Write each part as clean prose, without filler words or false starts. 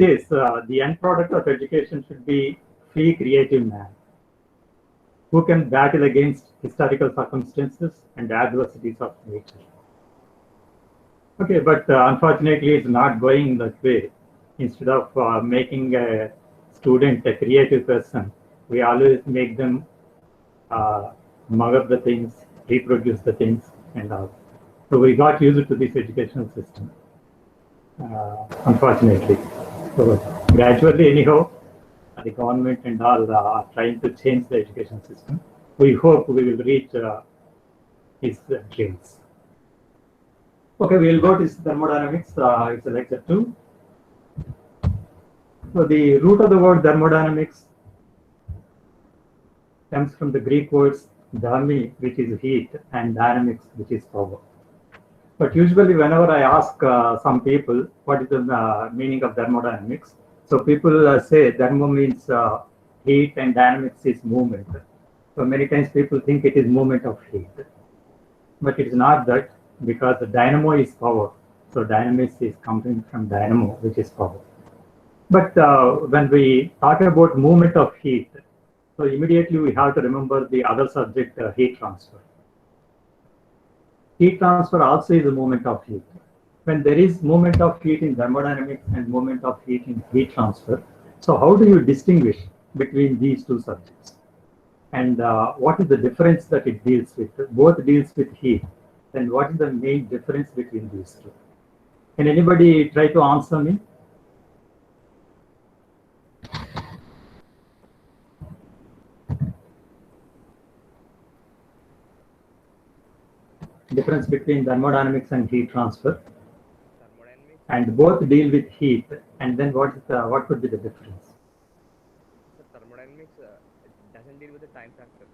says the end product of education should be free, creative man who can battle against historical circumstances and adversities of nature. Okay, but unfortunately, it's not going that way. Instead of making a student a creative person, we always make them mug up the things, reproduce the things, and all. So we got used to this educational system, unfortunately. So gradually, anyhow, the government and all are trying to change the education system. We hope we will reach his dreams. Okay, we'll go to thermodynamics. It's a lecture 2. So the root of the word thermodynamics comes from the Greek words thermi, which is heat, and dynamics, which is power. But usually whenever I ask some people what is the meaning of thermodynamics, so people say thermo means heat and dynamics is movement. So many times people think it is movement of heat. But it is not that, because the dynamo is power. So dynamics is coming from dynamo, which is power. But when we talk about movement of heat, so immediately we have to remember the other subject, heat transfer. Heat transfer also is a movement of heat. When there is movement of heat in thermodynamics and movement of heat in heat transfer, so how do you distinguish between these two subjects? And what is the difference that it deals with? Both deals with heat. Then what is the main difference between these two? Can anybody try to answer me? Difference between thermodynamics and heat transfer, and both deal with heat, and then what would be the difference? So thermodynamics it doesn't deal with the time factor.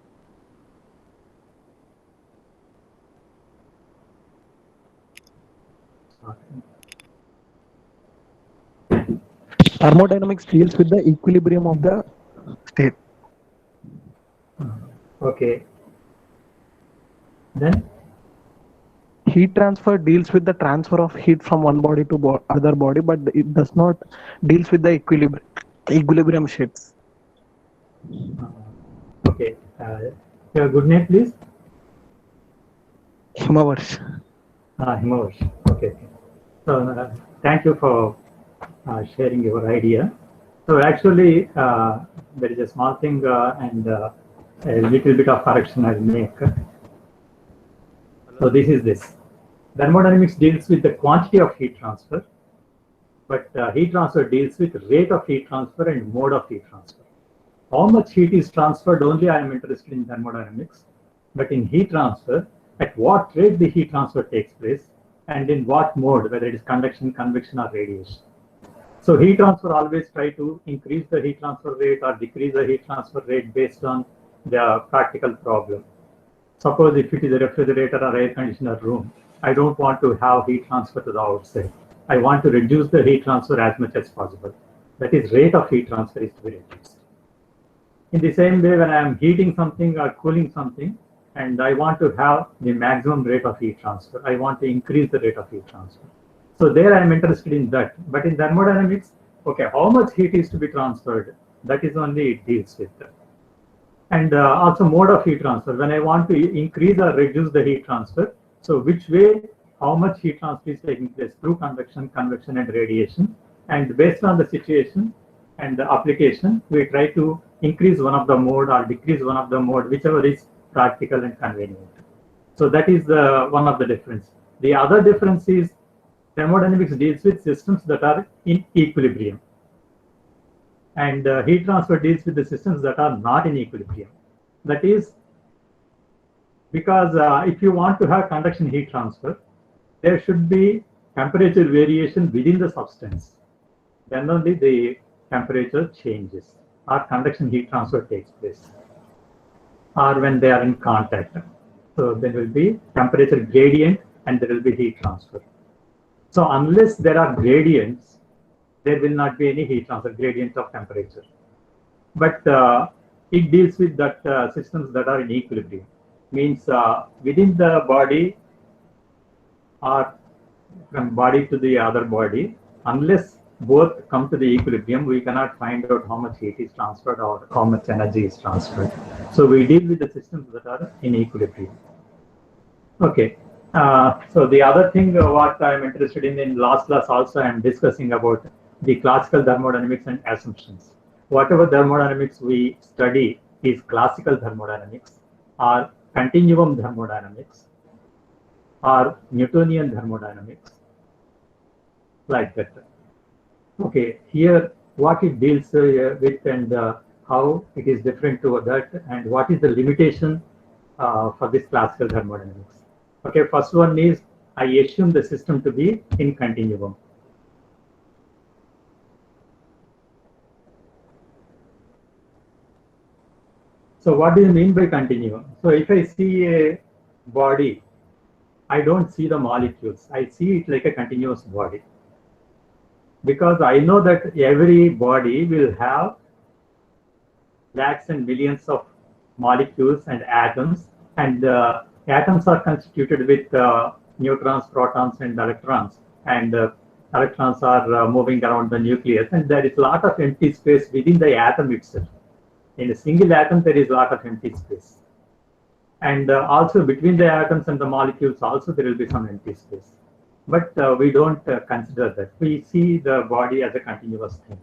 Thermodynamics deals with the equilibrium of the state. Okay. Then Heat transfer deals with the transfer of heat from one body to other body, but it does not deals with the equilibrium states. Okay. Your good name, please. Himavarsh. Himavarsh. Okay. So thank you for sharing your idea. So actually, there is a small thing and a little bit of correction I'll make. So this is this. Thermodynamics deals with the quantity of heat transfer, but heat transfer deals with rate of heat transfer and mode of heat transfer. How much heat is transferred only I am interested in thermodynamics, but in heat transfer, at what rate the heat transfer takes place and in what mode, whether it is conduction, convection or radiation. So heat transfer always try to increase the heat transfer rate or decrease the heat transfer rate based on the practical problem. Suppose if it is a refrigerator or air conditioner room, I don't want to have heat transfer to the outside. I want to reduce the heat transfer as much as possible. That is, rate of heat transfer is to be reduced. In the same way, when I am heating something or cooling something, and I want to have the maximum rate of heat transfer, I want to increase the rate of heat transfer. So there I am interested in that. But in thermodynamics, okay, how much heat is to be transferred? That is only it deals with that. And also mode of heat transfer. When I want to increase or reduce the heat transfer, so which way, how much heat transfer is taking place through convection, convection and radiation. And based on the situation and the application, we try to increase one of the mode or decrease one of the mode, whichever is practical and convenient. So that is one of the difference. The other difference is thermodynamics deals with systems that are in equilibrium. And heat transfer deals with the systems that are not in equilibrium. That is, because if you want to have conduction heat transfer, there should be temperature variation within the substance. Then only the temperature changes or conduction heat transfer takes place, or when they are in contact. So there will be temperature gradient and there will be heat transfer. So unless there are gradients, there will not be any heat transfer, gradient of temperature. But it deals with that systems that are in equilibrium. Means within the body or from body to the other body, unless both come to the equilibrium, we cannot find out how much heat is transferred or how much energy is transferred. So we deal with the systems that are in equilibrium. Okay. So the other thing what I'm interested in last class also I'm discussing about the classical thermodynamics and assumptions. Whatever thermodynamics we study is classical thermodynamics or continuum thermodynamics or Newtonian thermodynamics, like that. Okay, here what it deals with and how it is different to that and what is the limitation for this classical thermodynamics. Okay, first one is I assume the system to be in continuum. So what do you mean by continuum? So if I see a body, I don't see the molecules. I see it like a continuous body. Because I know that every body will have lakhs and millions of molecules and atoms, and atoms are constituted with neutrons, protons, and electrons, and electrons are moving around the nucleus, and there is a lot of empty space within the atom itself. In a single atom, there is a lot of empty space. And also between the atoms and the molecules, also there will be some empty space. But we don't consider that. We see the body as a continuous thing.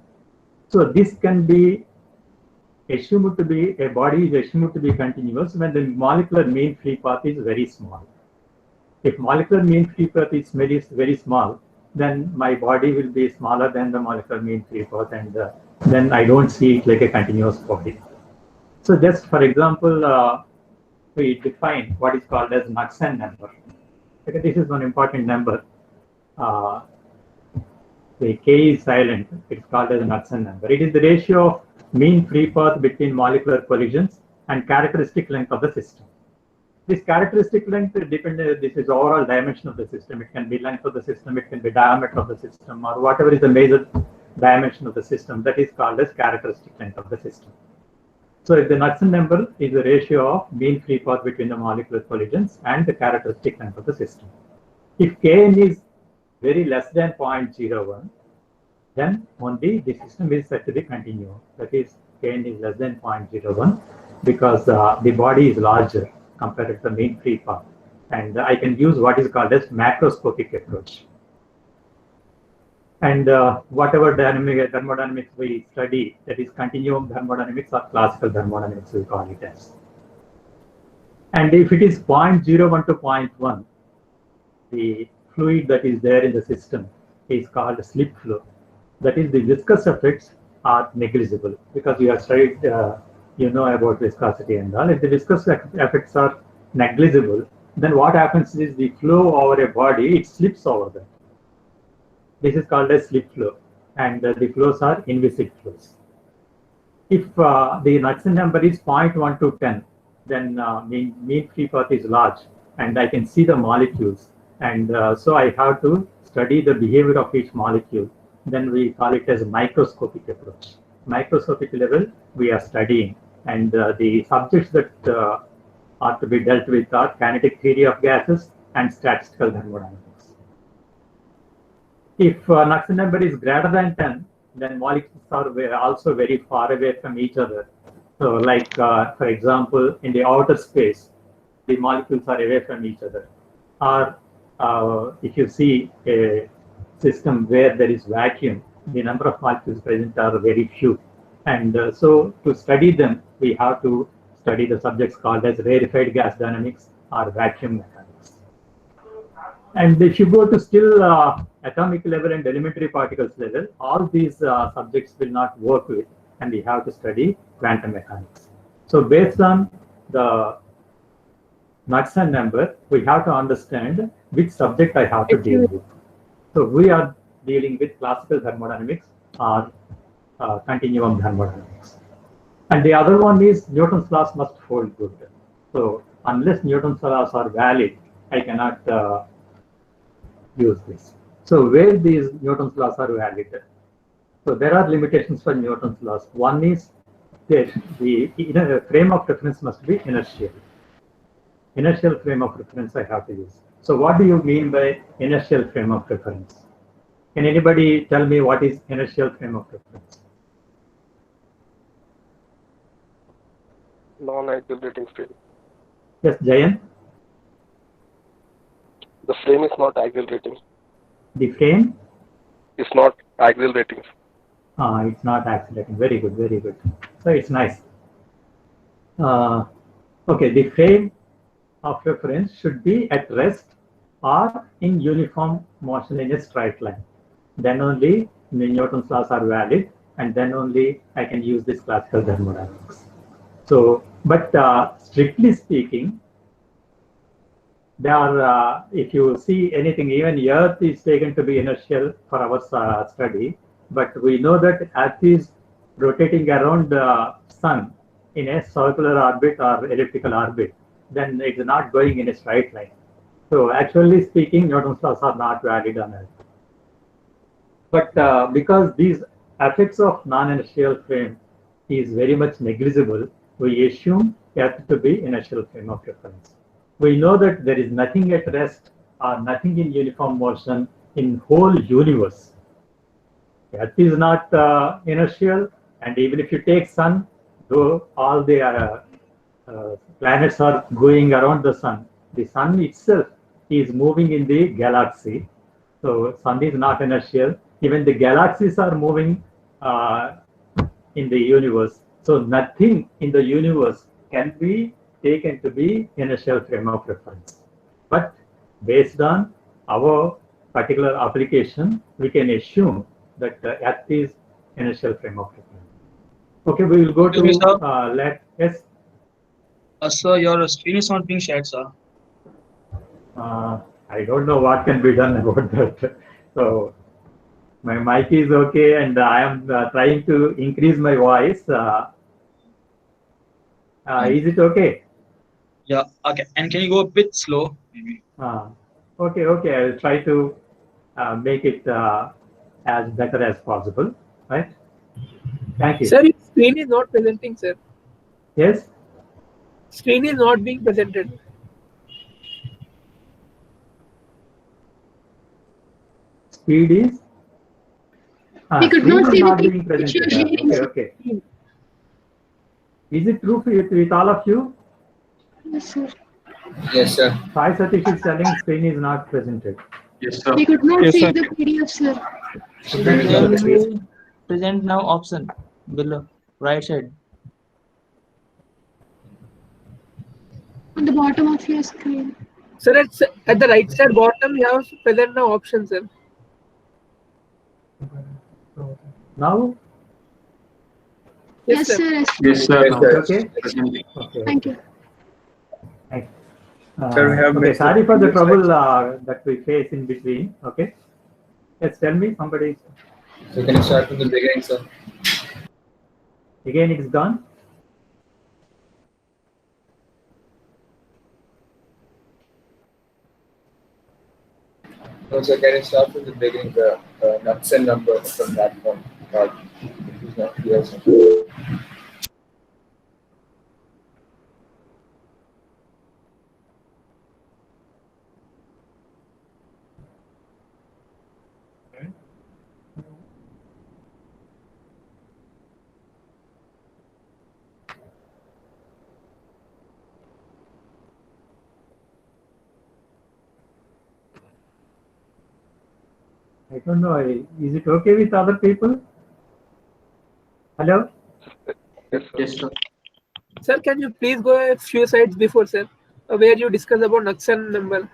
So this can be assumed to be, a body is assumed to be continuous when the molecular mean free path is very small. If molecular mean free path is very small, then my body will be smaller than the molecular mean free path, and then I don't see it like a continuous body. So just for example, we define what is called as Knudsen number. Okay, this is one important number. The K is silent. It's called as Knudsen number. It is the ratio of mean free path between molecular collisions and characteristic length of the system. This characteristic length depends. This is overall dimension of the system. It can be length of the system. It can be diameter of the system, or whatever is the major dimension of the system. That is called as characteristic length of the system. So if the Knudsen number is the ratio of mean free path between the molecular collisions and the characteristic length of the system. If Kn is very less than 0.01, then only the system is said to be continuum. That is, Kn is less than 0.01 because the body is larger compared to the mean free path. And I can use what is called as macroscopic approach. And whatever thermodynamics we study, that is continuum thermodynamics or classical thermodynamics, we call it as. And if it is 0.01 to 0.1, the fluid that is there in the system is called slip flow. That is, the viscous effects are negligible because you have studied, you know about viscosity and all. If the viscous effects are negligible, then what happens is the flow over a body, it slips over them. This is called as slip flow, and the flows are inviscid flows. If the Knudsen number is 0.1 to 10, then mean free path is large, and I can see the molecules, and so I have to study the behavior of each molecule. Then we call it as microscopic approach. Microscopic level we are studying, and the subjects that are to be dealt with are kinetic theory of gases and statistical thermodynamics. If Knudsen number is greater than 10, then molecules are also very far away from each other. So like, for example, in the outer space, the molecules are away from each other. Or if you see a system where there is vacuum, the number of molecules present are very few. And so to study them, we have to study the subjects called as rarefied gas dynamics or vacuum mechanics. And if you go to still atomic level and elementary particles level, all these subjects will not work with, and we have to study quantum mechanics. So based on the Knudsen number, we have to understand which subject I have to deal with. So we are dealing with classical thermodynamics or continuum thermodynamics. And the other one is Newton's laws must hold good. So unless Newton's laws are valid, I cannot use this. So where these Newton's laws are valid? So there are limitations for Newton's laws. One is that the frame of reference must be inertial. Inertial frame of reference I have to use. So what do you mean by inertial frame of reference? Can anybody tell me what is inertial frame of reference? Non-accelerating frame. Yes, Jayan? The frame is not accelerating. The frame? It's not accelerating. It's not accelerating. Very good, very good. So it's nice. Okay, the frame of reference should be at rest or in uniform motion in a straight line. Then only the Newton's laws are valid, and then only I can use this classical thermodynamics. So, but strictly speaking, there are, if you see anything, even Earth is taken to be inertial for our study, but we know that Earth is rotating around the Sun in a circular orbit or elliptical orbit, then it's not going in a straight line. So actually speaking, Newton's laws are not valid on Earth. But because these effects of non-inertial frame is very much negligible, we assume Earth to be inertial frame of reference. We know that there is nothing at rest or nothing in uniform motion in whole universe. Earth is not inertial, and even if you take Sun, though all the planets are going around the Sun itself is moving in the galaxy. So Sun is not inertial. Even the galaxies are moving in the universe. So nothing in the universe can be taken to be inertial frame of reference. But based on our particular application, we can assume that Earth is inertial frame of reference. Okay, we will go to yes. Sir, your screen is not being shared, sir. I don't know what can be done about that. So my mic is okay, and I am trying to increase my voice. Is it okay? Yeah, okay. And can you go a bit slow? Maybe. Okay. I will try to make it as better as possible. Right? Thank you. Sir, your screen is not presenting, sir. Yes? Screen is not being presented. Speed is? We could screen not is see not the being picture. presented. Okay. Is it true with all of you? Yes, sir. Yes, sir. Sai Satish is telling screen is not presented. Yes, sir. We could not Yes, see sir. the PDF, sir. Present now option below, right side. On the bottom of your screen. Sir, at the right side bottom, you have present now option, sir. Now? Yes, sir. Yes, sir. Yes, sir. Okay. Okay. Thank you. Thanks. Sir, we have okay, missed sorry for the it. trouble that we face in between. Okay. Yes, tell me, somebody. So can you start from the beginning, sir? Again, it's gone. No, sir, can you start from the beginning, the Knudsen number from that one? It's not clear, sir. I don't know. Is it okay with other people? Hello? Yes, sir. Yes, sir. Sir, can you please go a few slides before, sir, where you discuss about Knudsen number?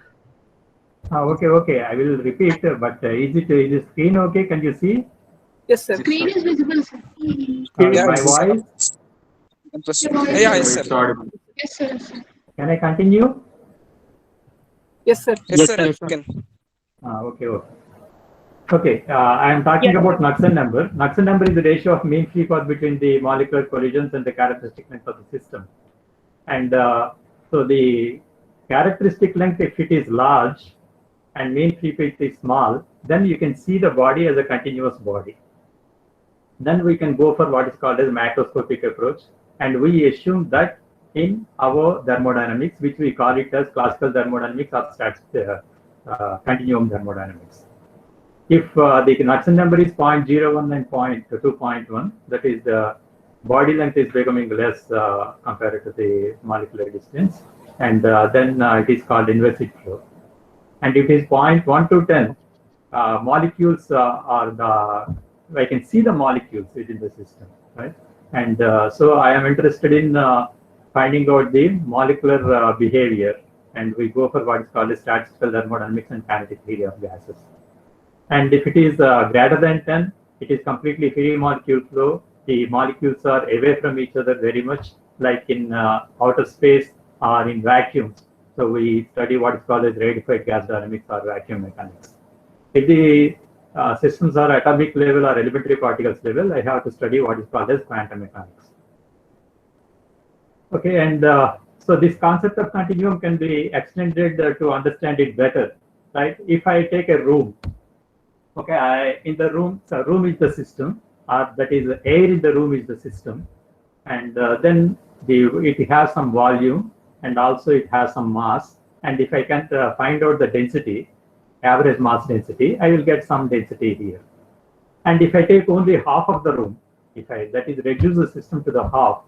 Okay. I will repeat, but is the screen okay? Can you see? Yes, sir. Screen is visible, sir. My voice? Yes, It's audible. Yes, sir. Yes, sir. Can I continue? Yes, sir. Yes, sir. You can. Okay, I am talking about Knudsen number. Knudsen number is the ratio of mean free path between the molecular collisions and the characteristic length of the system. And so the characteristic length, if it is large and mean free path is small, then you can see the body as a continuous body. Then we can go for what is called as macroscopic approach. And we assume that in our thermodynamics, which we call it as classical thermodynamics or continuum thermodynamics. if the Knudsen number is 0.01 and 2.1, that is the body length is becoming less compared to the molecular distance, and then it is called inversive flow. And if it is 0.1 to 10, molecules are the, I can see the molecules within the system, right? And so I am interested in finding out the molecular behavior, and we go for what is called a statistical thermodynamics and kinetic theory of gases. And if it is greater than 10, it is completely free molecule flow. The molecules are away from each other very much, like in outer space or in vacuums. So we study what is called as rarefied gas dynamics or vacuum mechanics. If the systems are atomic level or elementary particles level, I have to study what is called as quantum mechanics. Okay, and so this concept of continuum can be extended to understand it better, right? If I take a room, okay, in the room, so room is the system, or that is air in the room is the system, and then it has some volume, and also it has some mass, and if I can find out the density, average mass density, I will get some density here. And if I take only half of the room, that is reduce the system to the half,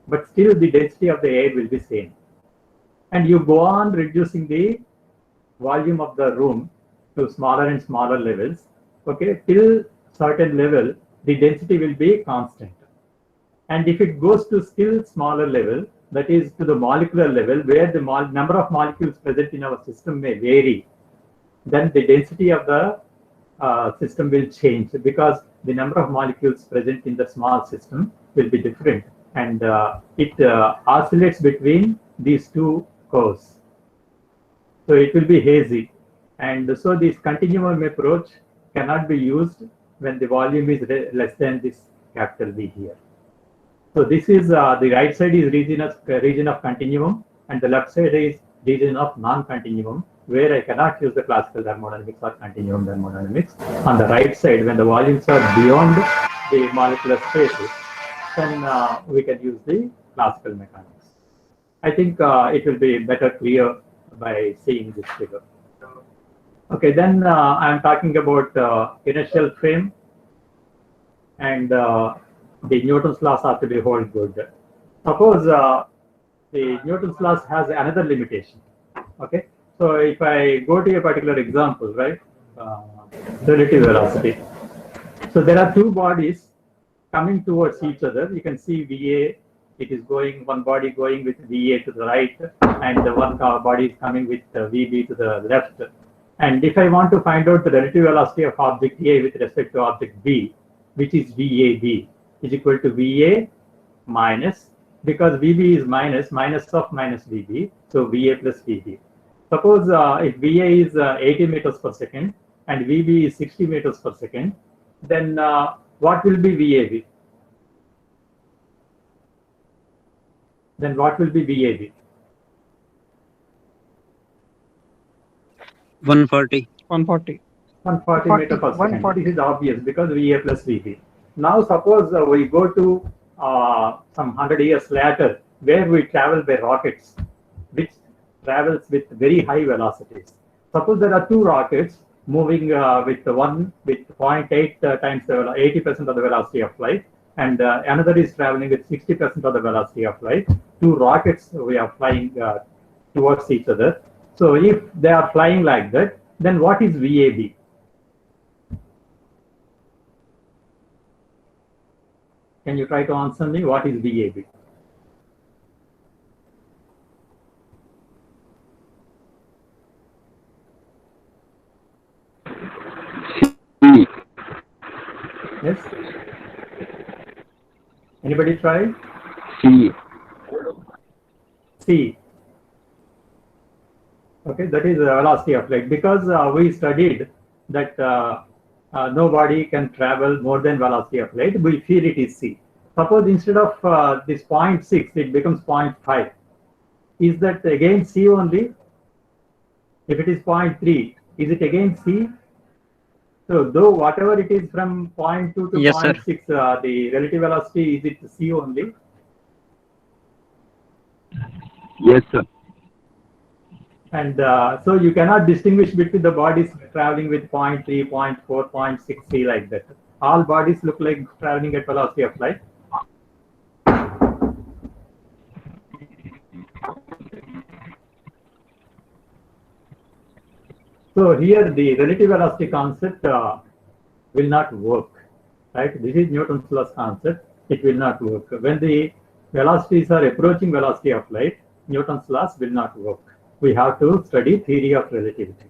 but still the density of the air will be same. And you go on reducing the volume of the room to smaller and smaller levels, okay, till certain level, the density will be constant. And if it goes to still smaller level, that is to the molecular level, where the number of molecules present in our system may vary, then the density of the system will change, because the number of molecules present in the small system will be different, and it oscillates between these two curves. So it will be hazy, and so this continuum approach cannot be used when the volume is less than this capital V here. So this is the right side is region of continuum, and the left side is region of non-continuum, where I cannot use the classical thermodynamics or continuum thermodynamics. On the right side, when the volumes are beyond the molecular spaces, then we can use the classical mechanics. I think it will be better clear by seeing this figure. Okay, then I am talking about inertial frame, and the Newton's laws have to be hold good. Suppose the Newton's laws has another limitation. Okay, so if I go to a particular example, right, relative velocity. So there are two bodies coming towards each other. You can see VA, it is going, one body going with VA to the right, and the one body is coming with VB to the left. And if I want to find out the relative velocity of object A with respect to object B, which is VAB, is equal to VA minus, because VB is minus of minus VB, so VA plus VB. Suppose if VA is 80 meters per second and VB is 60 meters per second, then what will be VAB? Then what will be VAB? 140. 140. 140 meters per second. 140. This is obvious because VA plus VB. Now suppose we go to some 100 years later, where we travel by rockets, which travels with very high velocities. Suppose there are two rockets moving with one with 0.8 times the 80% of the velocity of light, and another is traveling with 60% of the velocity of light. Two rockets we are flying towards each other. So if they are flying like that, then what is VAB? Can you try to answer me? What is VAB? Yes? Anybody try? C. Okay, that is the velocity of light, because we studied that nobody can travel more than velocity of light. We feel it is C. Suppose instead of this 0.6, it becomes 0.5. Is that again C only? If it is 0.3, is it again C? So though whatever it is from 0.2 to Yes, 0.6, the relative velocity, is it C only? Yes, sir. And so you cannot distinguish between the bodies traveling with 0.3, 0.4, 0.6 like that. All bodies look like traveling at velocity of light. So here the relative velocity concept will not work, right? This is Newton's law's concept. It will not work. When the velocities are approaching velocity of light, Newton's laws will not work. We have to study theory of relativity.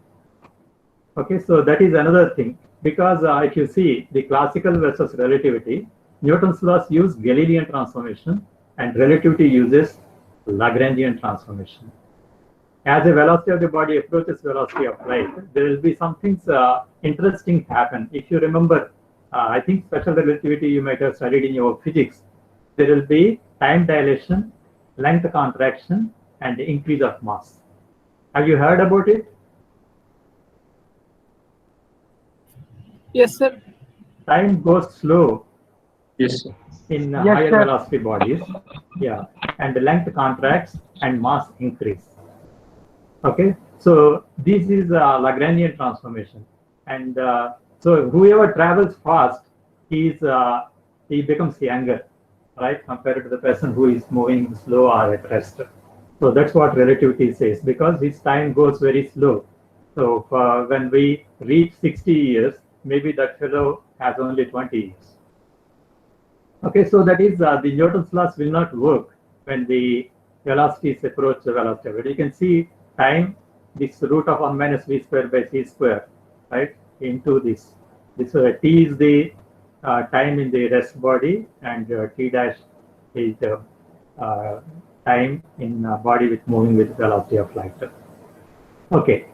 Okay, so that is another thing, because if you see the classical versus relativity, Newton's laws use Galilean transformation and relativity uses Lagrangian transformation. As the velocity of the body approaches velocity of light, there will be something interesting happen. If you remember, I think special relativity you might have studied in your physics, there will be time dilation, length contraction, and increase of mass. Have you heard about it? Yes, sir. Time goes slow Yes, sir. in Yes, higher sir. velocity bodies, yeah, and the length contracts and mass increase. Okay, so this is Lagrangian transformation, and so whoever travels fast, he becomes younger, right, compared to the person who is moving slow or at rest. So that's what relativity says, because his time goes very slow. So when we reach 60 years, maybe that fellow has only 20 years. Okay, so that is the Newton's laws will not work when the velocities approach the velocity. But you can see time, this root of 1 minus v square by c square, right, into this. This t is the time in the rest body, and t dash is the time in body with moving with velocity of light. Okay,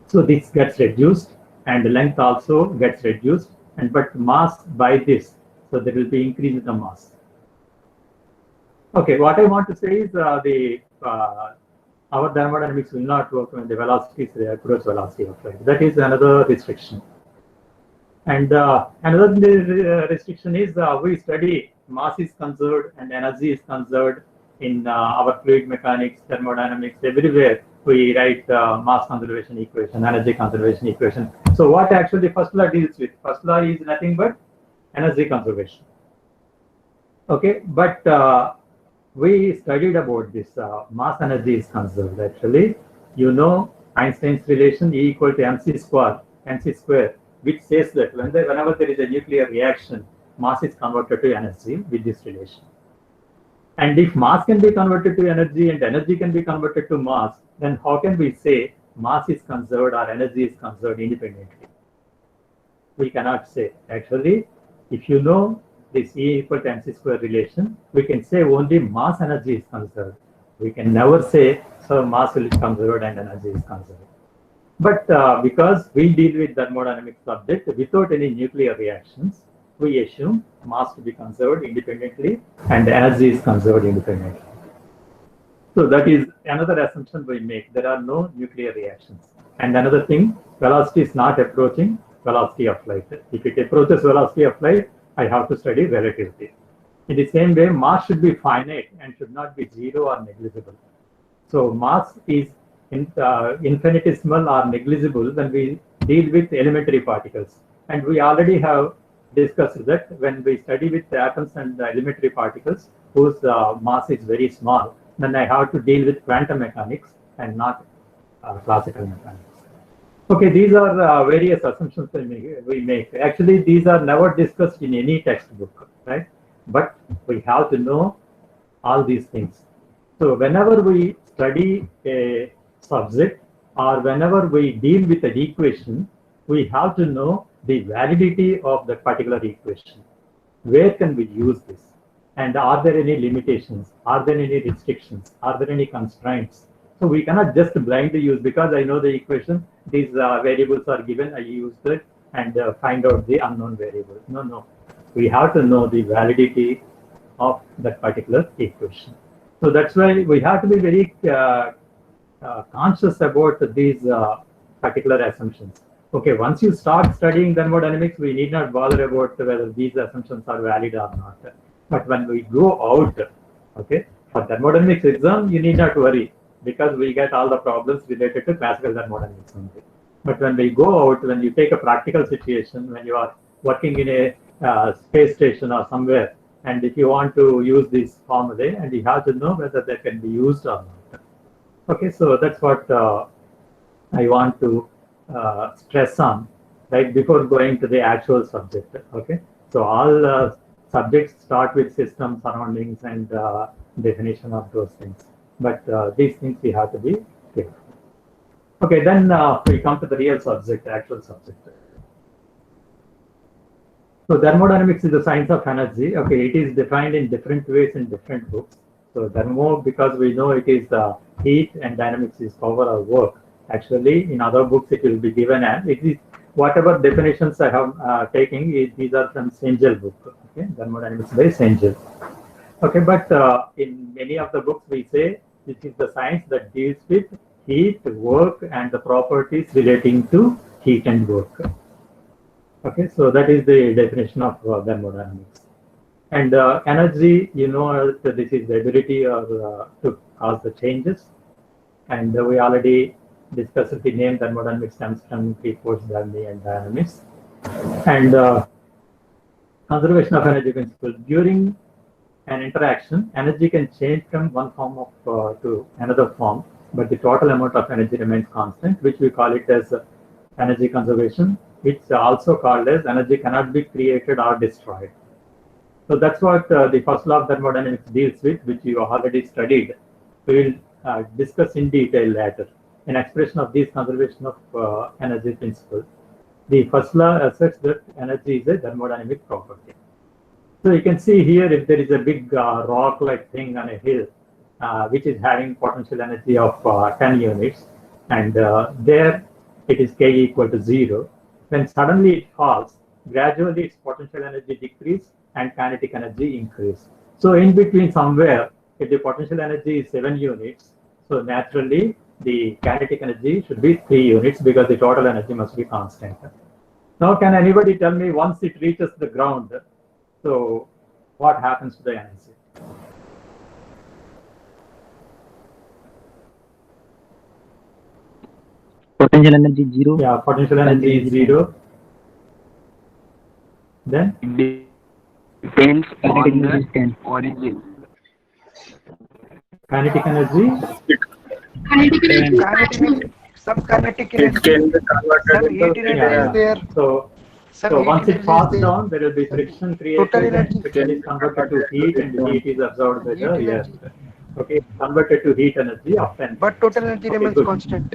so this gets reduced, and the length also gets reduced, and but mass by this, so there will be increase in the mass. Okay, what I want to say is our thermodynamics will not work when the velocities approach velocity of light. That is another restriction. And another restriction is we study mass is conserved and energy is conserved in our fluid mechanics, thermodynamics, everywhere we write mass conservation equation, energy conservation equation. So what actually first law deals with? First law is nothing but energy conservation. Okay, but we studied about this mass energy is conserved. Actually, you know Einstein's relation E equal to mc square, which says that whenever there is a nuclear reaction, mass is converted to energy with this relation. And if mass can be converted to energy and energy can be converted to mass, then how can we say mass is conserved or energy is conserved independently? We cannot say. Actually, if you know this E equal to mc square relation, we can say only mass energy is conserved. We can never say so mass is conserved and energy is conserved. But because we deal with thermodynamic subject without any nuclear reactions, we assume mass to be conserved independently and energy is conserved independently. So that is another assumption we make. There are no nuclear reactions. And another thing, velocity is not approaching velocity of light. If it approaches velocity of light, I have to study relativity. In the same way, mass should be finite and should not be zero or negligible. So mass is infinitesimal or negligible when we deal with elementary particles. And we already have discussed that when we study with atoms and elementary particles whose mass is very small, then I have to deal with quantum mechanics and not classical mechanics. Okay, these are various assumptions we make. Actually, these are never discussed in any textbook, right? But we have to know all these things. So whenever we study a subject or whenever we deal with an equation, we have to know the validity of that particular equation. Where can we use this? And are there any limitations? Are there any restrictions? Are there any constraints? So we cannot just blindly use, because I know the equation, these variables are given, I use it and find out the unknown variable. No. We have to know the validity of that particular equation. So that's why we have to be very conscious about these particular assumptions. Okay, once you start studying thermodynamics, we need not bother about whether these assumptions are valid or not. But when we go out, okay, for thermodynamics exam, you need not worry. because we get all the problems related to classical thermodynamics only. But when we go out, when you take a practical situation, when you are working in a space station or somewhere, and if you want to use this formulae, and you have to know whether they can be used or not. Okay, so that's what I want to stress on, right, before going to the actual subject. Okay, so all subjects start with system, surroundings, and definition of those things. But these things we have to be careful. Okay, then we come to the real subject, actual subject. So thermodynamics is the science of energy. Okay, it is defined in different ways in different books. So thermo, because we know it is heat, and dynamics is power or work. Actually, in other books it will be given as it is whatever definitions I have taken. These are from Sengel book. Okay, thermodynamics by Sengel. Okay, but in many of the books we say this is the science that deals with heat, work, and the properties relating to heat and work. Okay, so that is the definition of thermodynamics. And energy, you know, this is the ability or to cause the changes. And we already discussed the name thermodynamics comes from three-fourths and dynamics. And conservation of energy principle. During an interaction, energy can change from one form of to another form, but the total amount of energy remains constant, which we call it as energy conservation. It's also called as energy cannot be created or destroyed. So that's what the first law of thermodynamics deals with, which you already studied. We will discuss in detail later. An expression of this conservation of energy principle. The first law asserts that energy is a thermodynamic property. So you can see here, if there is a big rock-like thing on a hill, which is having potential energy of 10 units, and there it is K equal to 0. When suddenly it falls, gradually its potential energy decrease and kinetic energy increase. So in between somewhere, if the potential energy is 7 units, so naturally the kinetic energy should be 3 units because the total energy must be constant. Now can anybody tell me, once it reaches the ground, so what happens to the energy? Potential energy 0. Yeah, potential energy is 0. Then? Depends on the origin. Kinetic energy? Kinetic energy. Some kinetic It energy, can be converted some heat into energy is there. So Some once heat it falls energy is there. down, there will be friction created, Total and energy. friction is converted to heat, and heat is absorbed by the Heat air. energy. Okay, converted to heat energy of 10. But total energy Okay, remains good. constant.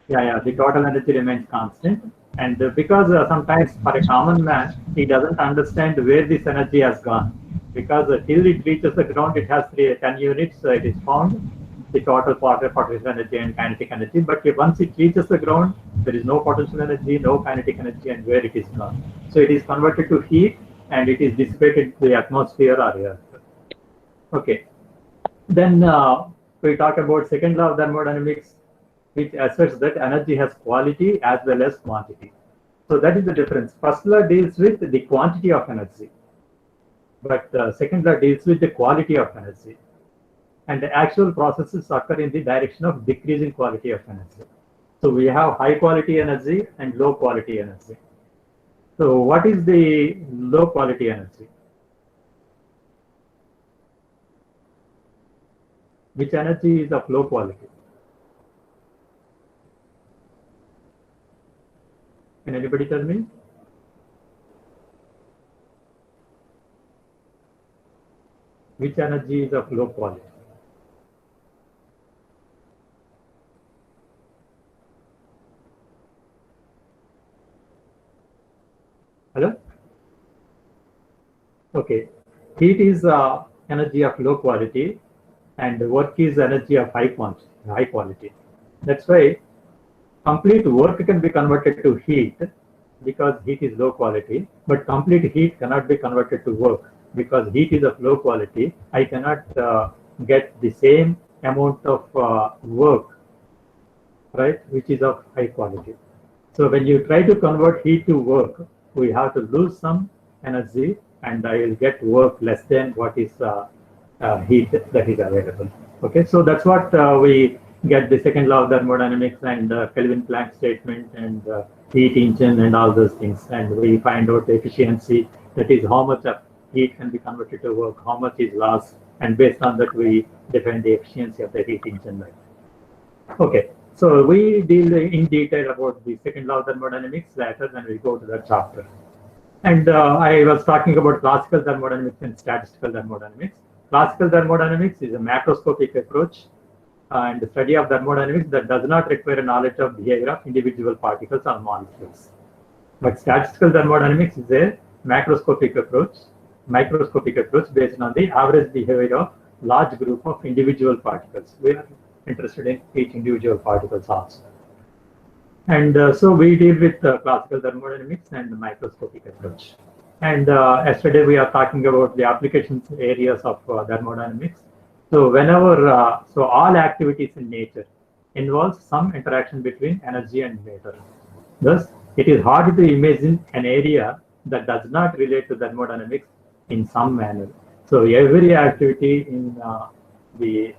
Yeah, the total energy remains constant. And because sometimes for a common man, he doesn't understand where this energy has gone. Because till it reaches the ground, it has 10 units, so it is found, the total potential energy and kinetic energy. But once it reaches the ground, there is no potential energy, no kinetic energy, and where it is gone. So it is converted to heat, and it is dissipated to the atmosphere or air. Okay. Then we talk about second law of thermodynamics, which asserts that energy has quality as well as quantity. So that is the difference. First law deals with the quantity of energy, but second law deals with the quality of energy. And the actual processes occur in the direction of decreasing quality of energy. So we have high quality energy and low quality energy. So what is the low quality energy? Which energy is of low quality? Can anybody tell me? Which energy is of low quality? Hello? Okay. Heat is energy of low quality, and work is energy of high quality. That's why complete work can be converted to heat because heat is low quality, but complete heat cannot be converted to work because heat is of low quality. I cannot get the same amount of work, right, which is of high quality. So when you try to convert heat to work, we have to lose some energy, and I will get work less than what is heat that is available. Okay, so that's what we get the second law of thermodynamics and Kelvin-Planck statement and heat engine and all those things. And we find out the efficiency, that is how much of heat can be converted to work, how much is lost, and based on that we define the efficiency of the heat engine. Okay, so we deal in detail about the second law of thermodynamics later when we go to that chapter. And I was talking about classical thermodynamics and statistical thermodynamics. Classical thermodynamics is a macroscopic approach and the study of thermodynamics that does not require a knowledge of behavior of individual particles or molecules. But statistical thermodynamics is a microscopic approach based on the average behavior of large group of individual particles. We are interested in each individual particles also. And so we deal with classical thermodynamics and the microscopic approach. And yesterday we are talking about the applications areas of thermodynamics. So whenever, so all activities in nature involves some interaction between energy and matter. Thus, it is hard to imagine an area that does not relate to thermodynamics in some manner. So every activity in the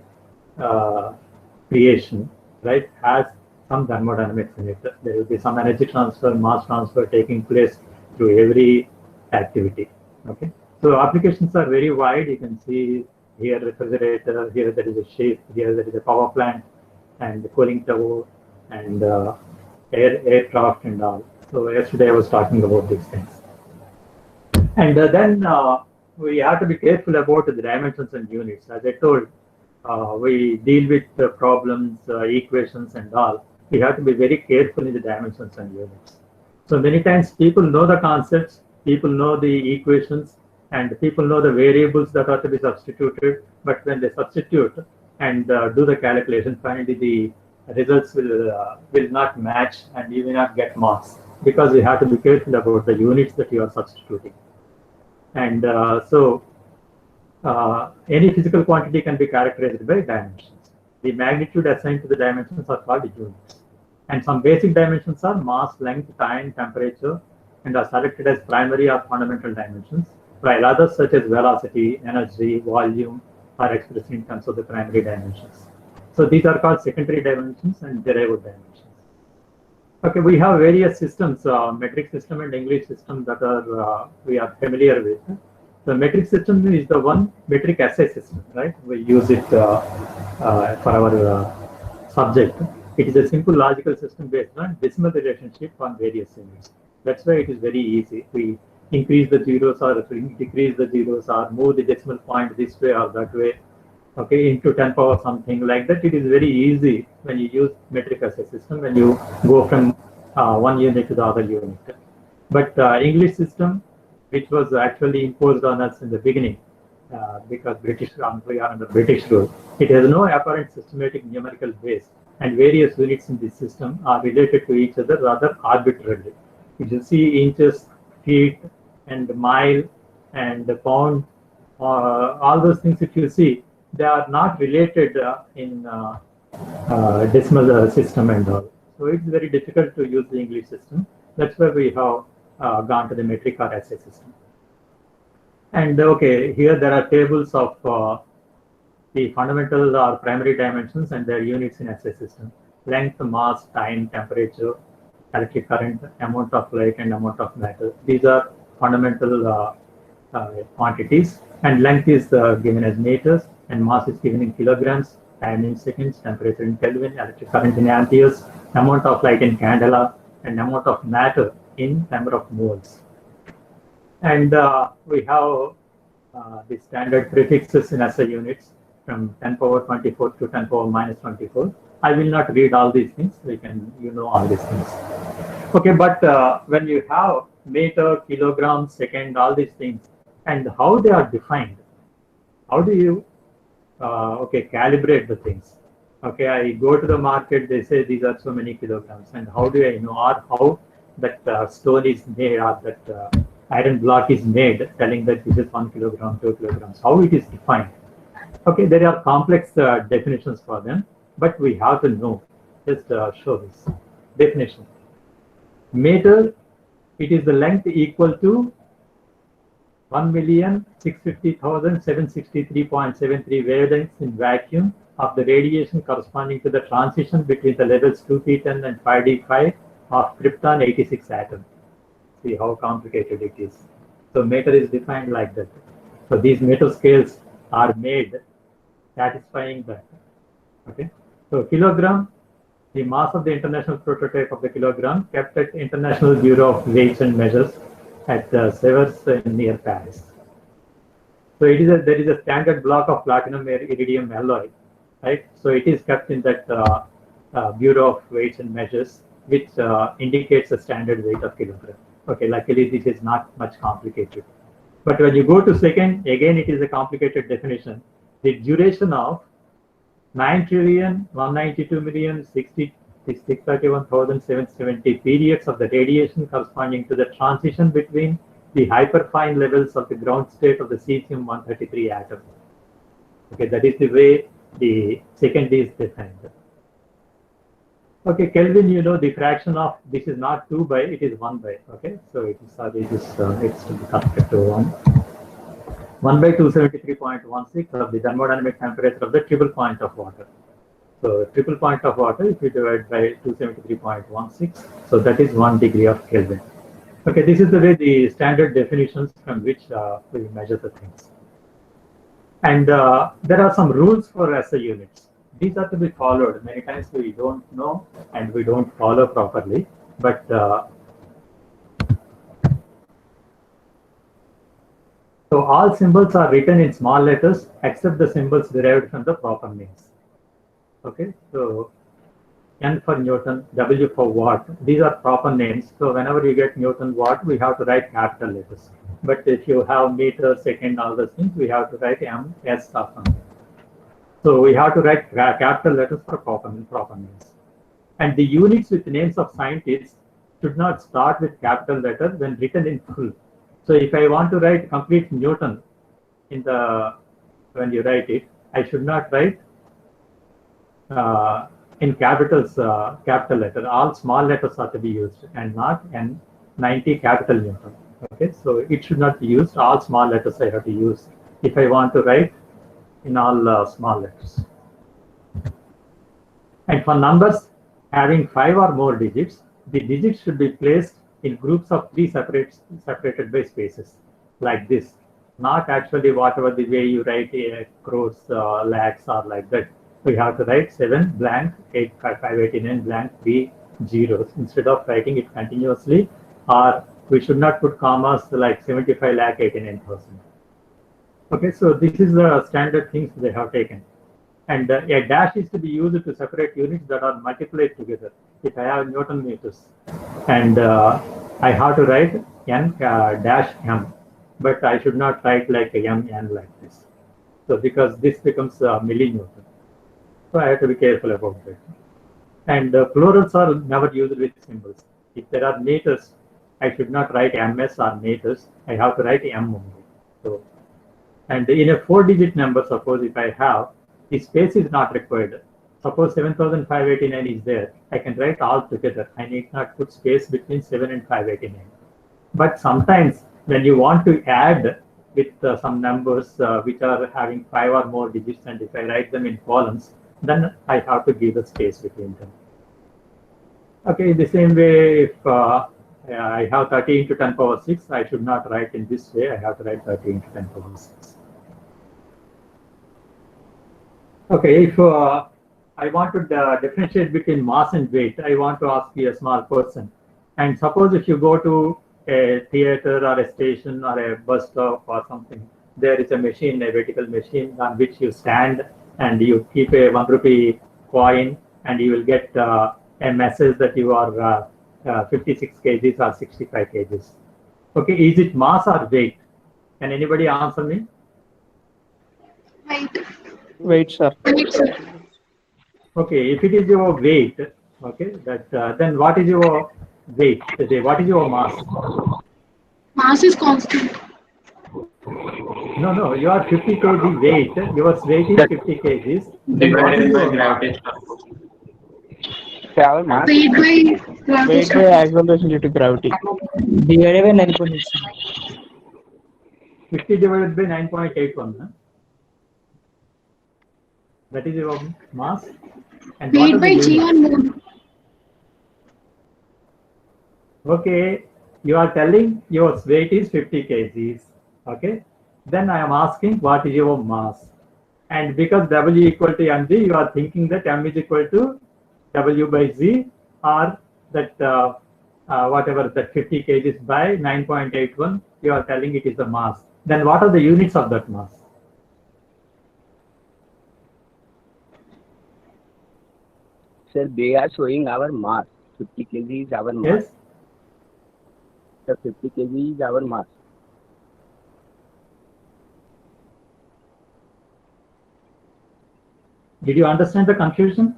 creation, right, has some thermodynamics in it. There will be some energy transfer, mass transfer taking place through every activity. Okay, so applications are very wide. You can see here refrigerator, here there is a ship, here there is a power plant, and the cooling tower, and aircraft and all. So yesterday I was talking about these things. And then we have to be careful about the dimensions and units. As I told, we deal with problems, equations and all. We have to be very careful in the dimensions and units. So many times people know the concepts, people know the equations, and people know the variables that are to be substituted, but when they substitute and do the calculation, finally the results will not match and you will not get marks, because you have to be careful about the units that you are substituting. And any physical quantity can be characterized by dimensions. The magnitude assigned to the dimensions are called units. And some basic dimensions are mass, length, time, temperature, and are selected as primary or fundamental dimensions, while others such as velocity, energy, volume are expressed in terms of the primary dimensions. So these are called secondary dimensions and derived dimensions. Okay, we have various systems, metric system and English system that are we are familiar with. The metric system is the one metric assay system, right? We use it for our subject. It is a simple logical system based on decimal relationship on various units. That's why it is very easy. We increase the zeros or decrease the zeros or move the decimal point this way or that way, okay, into 10 power something like that. It is very easy when you use metric assay system, when you go from one unit to the other unit. But English system, which was actually imposed on us in the beginning, because we are under British rule, it has no apparent systematic numerical base, and various units in this system are related to each other rather arbitrarily. If you see inches, feet, and mile, and pound, all those things, if you see, they are not related in decimal system and all. So it's very difficult to use the English system. That's why we have gone to the metric or assay system. And okay, here there are tables of the fundamental or primary dimensions and their units in assay system: length, mass, time, temperature, electric current, amount of light, and amount of matter. These are fundamental quantities, and length is given as meters, and mass is given in kilograms, time in seconds, temperature in Kelvin, electric current in amperes, amount of light in candela, and amount of matter in number of moles. And we have the standard prefixes in SI units from 10 power 24 to 10 power minus 24. I will not read all these things. We can, all these things. Okay, but when you have meter, kilogram, second, all these things, and how they are defined, how do you calibrate the things? Okay, I go to the market, they say these are so many kilograms, and how do I know, or how that stone is made, or that iron block is made, telling that this is 1 kilogram, 2 kilograms, how it is defined? Okay, there are complex definitions for them, but we have to know. Just show this definition. Meter, it is the length equal to 1,650,763.73 wavelengths in vacuum of the radiation corresponding to the transition between the levels 2p10 and 5d5 of krypton 86 atom. See how complicated it is. So meter is defined like that. So these meter scales are made satisfying that. Okay. So kilogram, the mass of the international prototype of the kilogram kept at International Bureau of Weights and Measures at Severs near Paris. So there is a standard block of platinum iridium alloy, right? So it is kept in that Bureau of Weights and Measures, which indicates a standard weight of kilogram. Okay, luckily this is not much complicated. But when you go to second, again it is a complicated definition. The duration of 9,192,060,631,770 periods of the radiation corresponding to the transition between the hyperfine levels of the ground state of the cesium-133 atom. Okay, that is the way the second is defined. Okay, Kelvin, you know the fraction of this is not 2 by, it is 1 by. Okay, so it is it's to be connected to 1 by 273.16 of the thermodynamic temperature of the triple point of water. So triple point of water, if you divide by 273.16, so that is 1 degree of Kelvin. Okay, this is the way the standard definitions from which we measure the things. And there are some rules for SI units. These are to be followed. Many times we don't know and we don't follow properly, but so all symbols are written in small letters except the symbols derived from the proper names. Okay, so N for Newton, W for watt. These are proper names. So whenever you get Newton, watt, we have to write capital letters. But if you have meter, second, all those things, we have to write M, S or something. So we have to write capital letters for proper names. And the units with names of scientists should not start with capital letter when written in full. So if I want to write complete Newton in when you write it, I should not write in capitals, capital letter. All small letters are to be used and not N90 capital Newton. Okay, so it should not be used. All small letters I have to use if I want to write in all small letters. And for numbers having 5 or more digits, the digits should be placed in groups of 3 separated by spaces, like this. Not actually whatever the way you write crores, lakhs or like that. We have to write 7 blank, 8, 589 blank, 3 zeros instead of writing it continuously, or we should not put commas like 75,89,000. Okay, so this is the standard things they have taken. And a dash is to be used to separate units that are multiplied together. If I have Newton meters and I have to write N dash M, but I should not write like M N like this. So because this becomes millinewton. So I have to be careful about that. And plurals are never used with symbols. If there are meters, I should not write MS or meters. I have to write M only. So, and in a 4-digit number, suppose if I have, the space is not required. Suppose 7,589 is there. I can write all together. I need not put space between 7 and 589. But sometimes when you want to add with some numbers which are having 5 or more digits, and if I write them in columns, then I have to give the space between them. Okay, the same way, if I have 30 into 10 power 6, I should not write in this way. I have to write 30 into 10 power 6. Okay, if I want to differentiate between mass and weight, I want to ask you a small question. And suppose if you go to a theater or a station or a bus stop or something, there is a machine, a vertical machine on which you stand and you keep a 1 rupee coin and you will get a message that you are 56 kgs or 65 kgs. Okay, is it mass or weight? Can anybody answer me? Right. Wait, sir. Right, sir. Okay, if it is your weight, okay, that then what is your weight? What is your mass? Mass is constant. No, you are 50 kg weight. Your weight is 50 kgs. Then what is your mass? Weight by Weight gravity. by acceleration due to gravity. Divided by 9.6. 50 divided by 9.81. Huh? That is your mass. And what Weight are the by G units? on mode. Okay, you are telling your weight is 50 kgs. Okay, then I am asking what is your mass? And because W equal to mg, you are thinking that m is equal to W by Z, or that whatever that 50 kgs by 9.81, you are telling it is the mass. Then what are the units of that mass? Sir, they are showing our mass. 50 kg is our mass. Yes. Sir, 50 kg is our mass. Did you understand the confusion?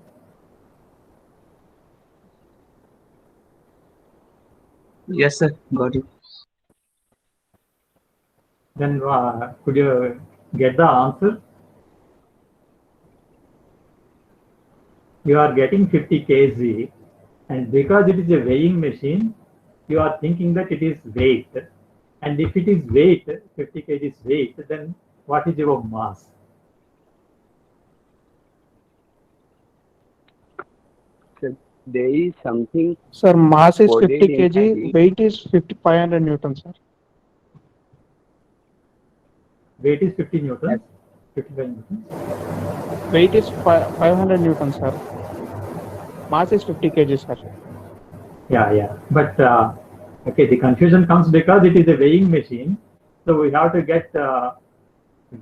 Yes, sir. Got it. Then could you get the answer? You are getting 50 kg, and because it is a weighing machine, you are thinking that it is weight. And if it is weight, 50 kg is weight, then what is your mass? Sir, there is something. Sir, mass is Coded 50 inside kg, it. weight is 500 newtons, sir. Weight is 50 newtons, 55 newtons. Weight is 500 newtons, sir. Mass is 50 kg, sir. Yeah. But okay, the confusion comes because it is a weighing machine, so we have to get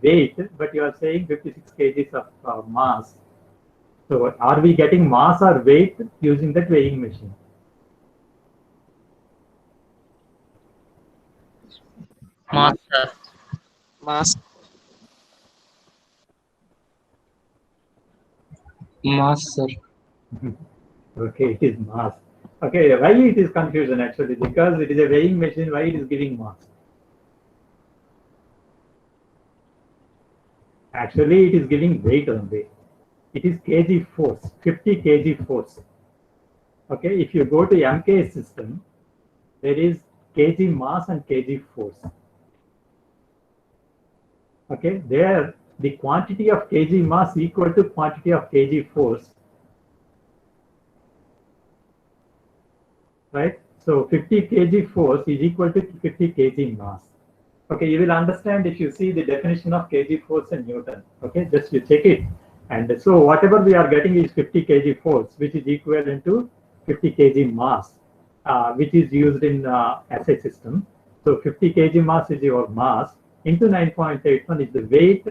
weight. But you are saying 56 kgs of mass. So are we getting mass or weight using that weighing machine? Mass, sir. Mass. Mass, sir. Okay, it is mass. Okay, why it is confusion actually? Because it is a weighing machine, why it is giving mass? Actually, it is giving weight only. It is kg force, 50 kg force. Okay, if you go to MK system, there is kg mass and kg force. Okay, there the quantity of kg mass equal to quantity of kg force. Right? So 50 kg force is equal to 50 kg mass. Okay, you will understand if you see the definition of kg force in Newton. Okay, just you check it. And so whatever we are getting is 50 kg force, which is equivalent to 50 kg mass, which is used in SI system. So 50 kg mass is your mass into 9.81 is the weight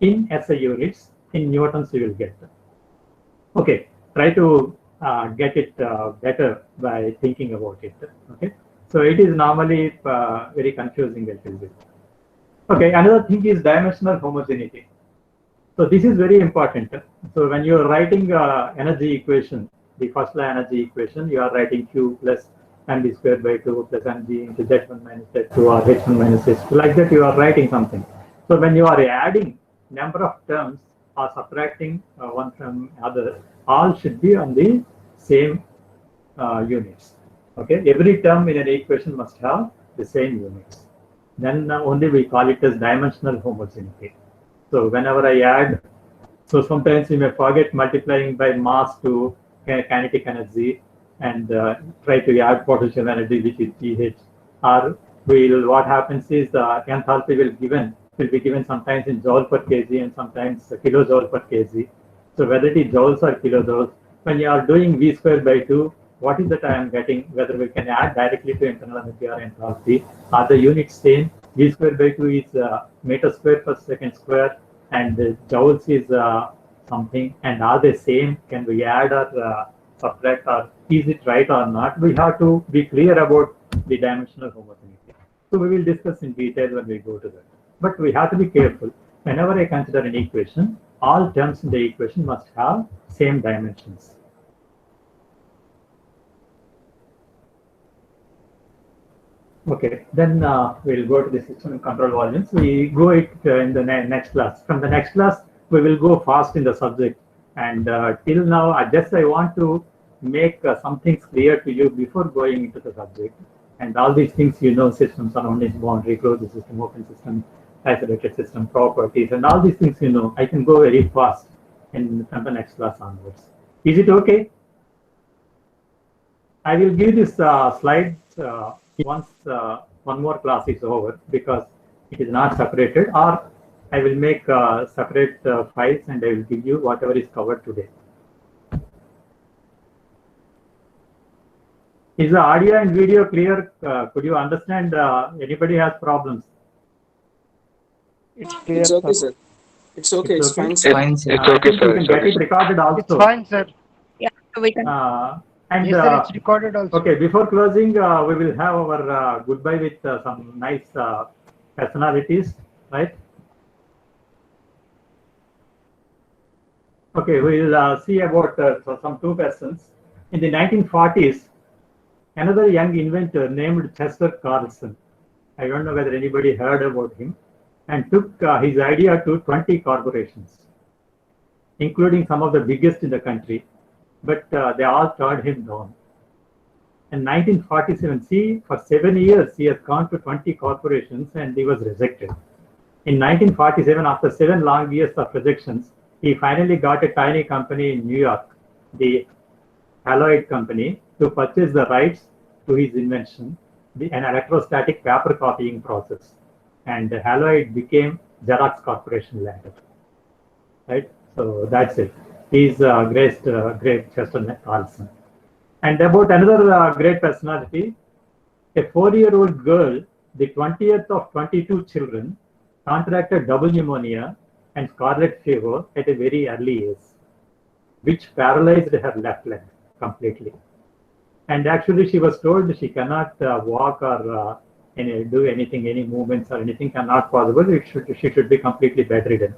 in SI units. In newtons you will get. Okay, try to get it better by thinking about it. Okay, so it is normally very confusing a little bit. Okay, another thing is dimensional homogeneity. So this is very important. So when you are writing energy equation, the first law energy equation, you are writing Q plus mv squared by 2 plus mg into z1 minus z2 or h1 minus h2. Like that you are writing something. So when you are adding number of terms or subtracting one from other, all should be on the same units. Okay, every term in an equation must have the same units. Then only we call it as dimensional homogeneity. So whenever I add, so sometimes you may forget multiplying by mass to kinetic energy and try to add potential energy, which is GH. Or what happens is enthalpy will be given sometimes in joule per kg and sometimes kilojoule per kg. So whether it is joules or kilojoules, when you are doing V squared by 2, what is that I am getting? Whether we can add directly to internal energy or enthalpy. Are the units same? V squared by 2 is meter square per second square, and joules is something. And are they same? Can we add or subtract, or is it right or not? We have to be clear about the dimensional homogeneity. So we will discuss in detail when we go to that. But we have to be careful. Whenever I consider an equation, all terms in the equation must have same dimensions. Okay, then we'll go to the system and control volumes. We go it in the next class. From the next class, we will go fast in the subject. And till now, I want to make some things clear to you before going into the subject. And all these things, you know, system surrounding boundary, closed system, open system, isolated system, properties, and all these things, you know, I can go very fast from the next class onwards. Is it okay? I will give this slide once one more class is over, because it is not separated, or I will make separate files and I will give you whatever is covered today. Is the audio and video clear? Could you understand? Anybody has problems? It's clear. It's okay, sir. It's okay. It's okay? fine, sir. Fine, sir. It's okay, You sir. can It's get okay, it sir. recorded also. It's fine, sir. Yeah, we can. And Yes, sir, it's recorded also. okay, before closing, we will have our goodbye with some nice personalities, right? Okay, we will see about some two persons. In the 1940s, another young inventor named Chester Carlson, I don't know whether anybody heard about him, and took his idea to 20 corporations, including some of the biggest in the country, but they all turned him down. In 1947, see, for 7 years, he has gone to 20 corporations and he was rejected. In 1947, after 7 long years of rejections, he finally got a tiny company in New York, the Haloid Company, to purchase the rights to his invention, an electrostatic paper copying process. And Haloid became Xerox Corporation later. Right? So that's it. He's great Chester Carlson. And about another great personality, a 4-year-old girl, the 20th of 22 children, contracted double pneumonia and scarlet fever at a very early age, which paralyzed her left leg completely. And actually, she was told she cannot walk or do anything, any movements or anything cannot possible. She should be completely bedridden.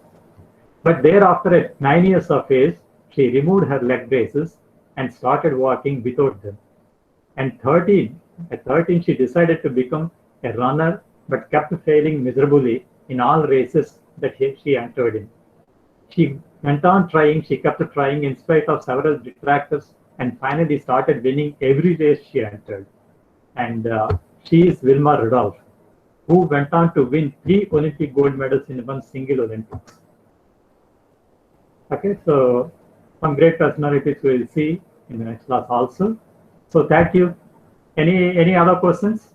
But thereafter, at 9 years of age, she removed her leg braces and started walking without them. And at 13, she decided to become a runner, but kept failing miserably in all races that she entered in. She went on trying, she kept trying in spite of several detractors, and finally started winning every race she entered. And she is Wilma Rudolph, who went on to win 3 Olympic gold medals in one single Olympics. Okay, so some great personalities we will see in the next class also. So thank you. Any other questions?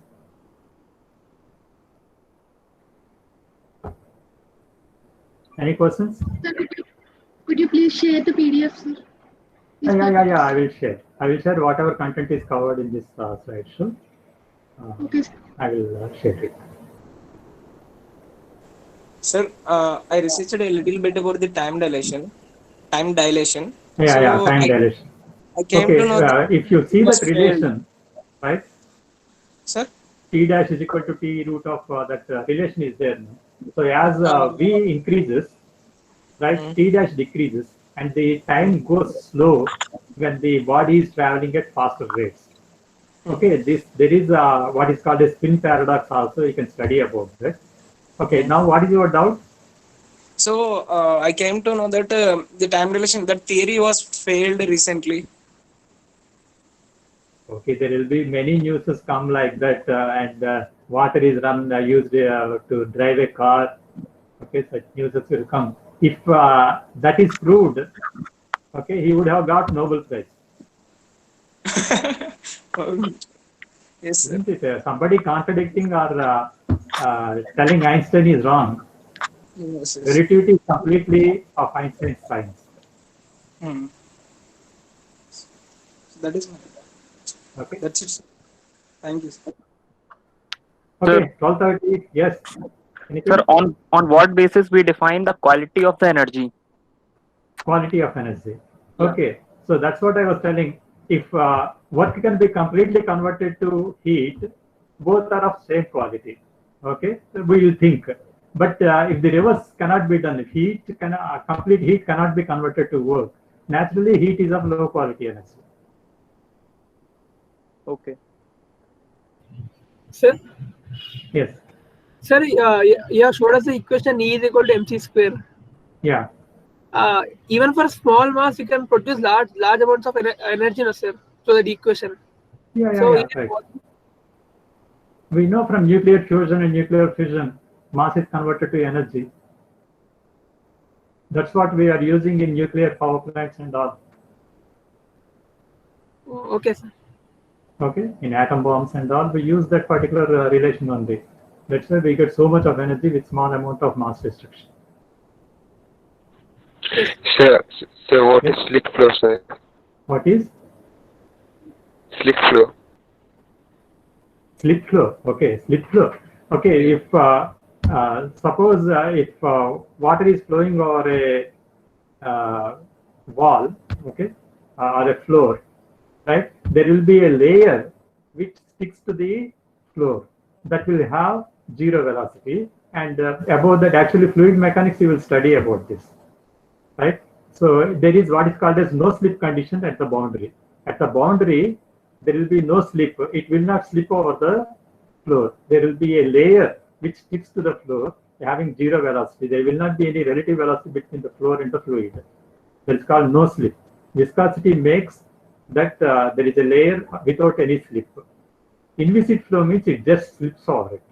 Any questions? Sir, could you please share the PDF, sir? Yeah, I will share. I will share whatever content is covered in this slideshow. Okay, sir. I will share it. Sir, I researched a little bit about the time dilation. Time dilation. Time dilation. I came to know that if you see that relation, right? Sir? T dash is equal to T root of that relation is there. So as V increases, right, T dash decreases, and the time goes slow when the body is traveling at faster rates. Okay, there is what is called a spin paradox also. You can study about that. Okay, now what is your doubt? So I came to know that the time dilation, that theory was failed recently. Okay, there will be many newses come like that, and water is used to drive a car. Okay, such newses will come. If that is proved, okay, he would have got Nobel Prize. Yes, sir. Isn't it? Somebody contradicting or telling Einstein is wrong. Yes, yes. Relativity is completely of Einstein's science. That is my. Okay. That's it, sir. Thank you, sir. Okay, 12:30. Yes. Anything? Sir, on what basis we define the quality of the energy? Quality of energy. Okay, so that's what I was telling. If work can be completely converted to heat, both are of same quality. Okay, so we will think. But if the reverse cannot be done, if complete heat cannot be converted to work, naturally heat is of low quality energy. Okay. Sir? Yes. Sir, you showed us the equation E is equal to mc square. Yeah. Even for small mass, you can produce large amounts of energy, no, sir? So that equation. Yeah, So right. We know from nuclear fusion and nuclear fission, mass is converted to energy. That's what we are using in nuclear power plants and all. Oh, okay, sir. Okay, in atom bombs and all, we use that particular relation only. That's why we get so much of energy with small amount of mass destruction. Sir, what is Yes. slit flow, sir? What is Slit flow. slit flow? Okay, slit flow. Okay, if suppose if water is flowing over a wall, okay, or a floor, right? There will be a layer which sticks to the floor that will have zero velocity, and about that, actually, fluid mechanics, you will study about this, right? So there is what is called as no slip condition at the boundary. At the boundary, there will be no slip. It will not slip over the floor. There will be a layer which sticks to the floor having zero velocity. There will not be any relative velocity between the floor and the fluid. That's called no slip. Viscosity makes that there is a layer without any slip. Inviscid flow means it just slips over it.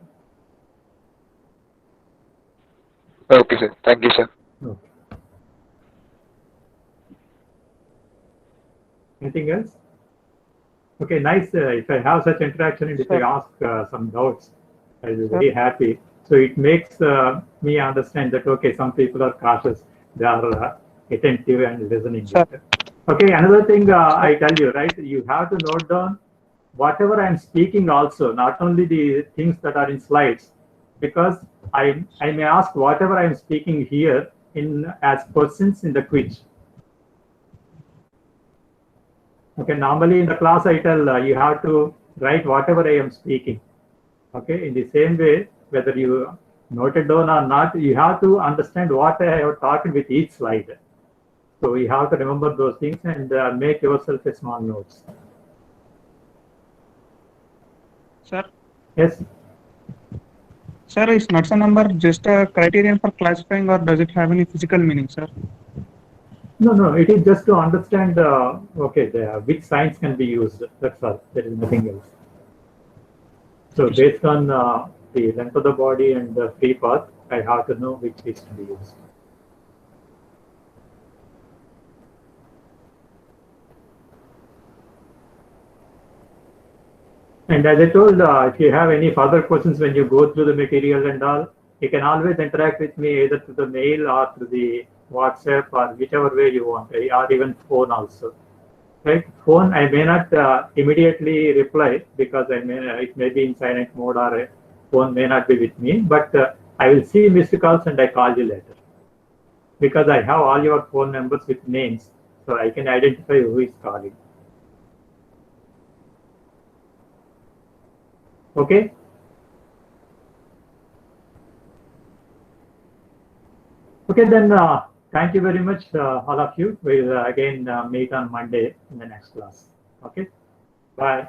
Okay, sir. Thank you, sir. Okay. Anything else? Okay, nice. If I have such interaction and if I ask some doubts, I'll be very happy. So it makes me understand that, okay, some people are cautious, they are attentive and listening. Okay, another thing I tell you, right, you have to note down whatever I'm speaking also, not only the things that are in slides, because I may ask whatever I'm speaking here in as questions in the quiz. Okay, normally in the class I tell you have to write whatever I am speaking. Okay, in the same way, whether you note it down or not, you have to understand what I have talked with each slide. So you have to remember those things and make yourself a small notes. Sir? Yes? Sir, is Knudsen number just a criterion for classifying, or does it have any physical meaning, sir? No, it is just to understand, okay, which signs can be used. That's all. There is nothing else. So based on the length of the body and the free path, I have to know which is to be used. And as I told, if you have any further questions when you go through the material and all, you can always interact with me either through the mail or through the WhatsApp or whichever way you want, or even phone also. Right? Phone, I may not immediately reply because it may be in silent mode or phone may not be with me, but I will see missed calls and I call you later. Because I have all your phone numbers with names, so I can identify who is calling. Okay? Okay, then thank you very much, all of you. We'll again meet on Monday in the next class. Okay? Bye.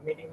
Meeting